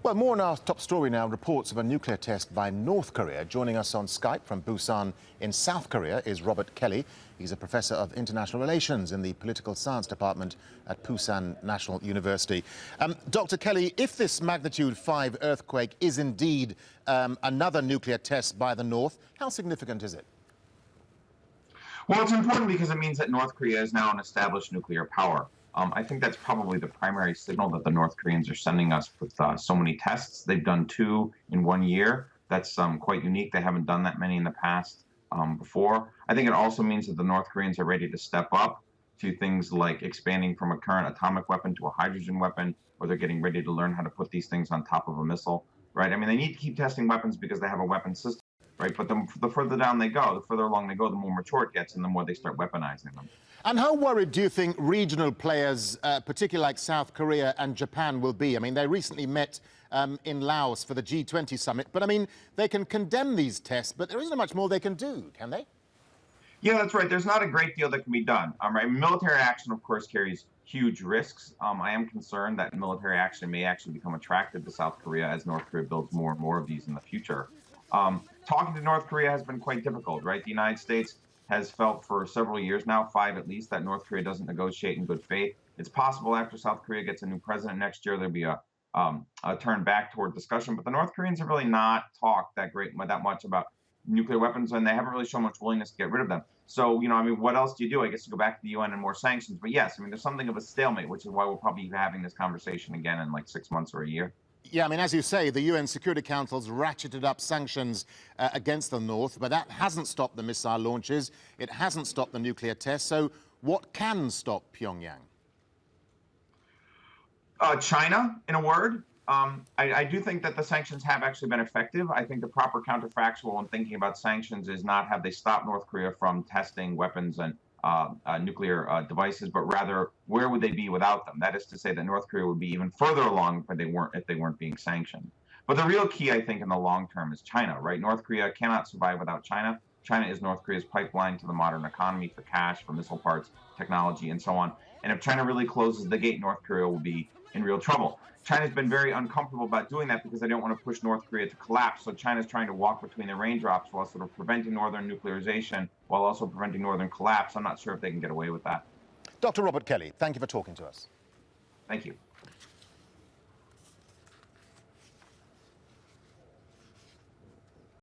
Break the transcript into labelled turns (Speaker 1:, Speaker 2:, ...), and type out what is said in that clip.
Speaker 1: Well, more on our top story now. Reports of a nuclear test by North Korea. Joining us on Skype from Busan in South Korea is Robert Kelly. He's a professor of international relations in the political science department at Busan National University. Dr. Kelly, if this magnitude 5 earthquake is indeed another nuclear test by the North, how significant is it?
Speaker 2: Well, it's important because it means that North Korea is now an established nuclear power. I think that's probably the primary signal that the North Koreans are sending us with so many tests. They've done 2 in 1 year. That's quite unique. They haven't done that many in the past before. I think it also means that the North Koreans are ready to step up to things like expanding from a current atomic weapon to a hydrogen weapon, or they're getting ready to learn how to put these things on top of a missile, right? I mean, they need to keep testing weapons because they have a weapon system, right? But the further down they go, the further along they go, the more mature it gets and the more they start weaponizing them.
Speaker 1: And how worried do you think regional players, particularly like South Korea and Japan, will be? I mean, they recently met in Laos for the G20 summit, but I mean, they can condemn these tests, but there isn't much more they can do, can they?
Speaker 2: Yeah, that's right. There's not a great deal that can be done. Right? Military action, of course, carries huge risks. I am concerned that military action may actually become attractive to South Korea as North Korea builds more and more of these in the future. Talking to North Korea has been quite difficult, right? The United States has felt for several years now, 5 at least, that North Korea doesn't negotiate in good faith. It's possible after South Korea gets a new president next year, there'll be a turn back toward discussion. But the North Koreans have really not talked that much about nuclear weapons, and they haven't really shown much willingness to get rid of them. So, I mean, what else do you do? I guess you go back to the UN and more sanctions. But yes, I mean, there's something of a stalemate, which is why we'll probably be having this conversation again in like 6 months or a year.
Speaker 1: Yeah, I mean, as you say, the UN Security Council's ratcheted up sanctions against the North, but that hasn't stopped the missile launches. It hasn't stopped the nuclear tests. So what can stop Pyongyang?
Speaker 2: China, in a word. I do think that the sanctions have actually been effective. I think the proper counterfactual when thinking about sanctions is not have they stopped North Korea from testing weapons and nuclear devices, but rather where would they be without them? That is to say that North Korea would be even further along if they weren't being sanctioned. But the real key, I think, in the long term is China, right? North Korea cannot survive without China. China is North Korea's pipeline to the modern economy for cash, for missile parts, technology, and so on. And if China really closes the gate, North Korea will be in real trouble. China's been very uncomfortable about doing that because they don't want to push North Korea to collapse. So China's trying to walk between the raindrops while sort of preventing northern nuclearization while also preventing northern collapse. I'm not sure if they can get away with that.
Speaker 1: Dr. Robert Kelly, thank you for talking to us.
Speaker 2: Thank you.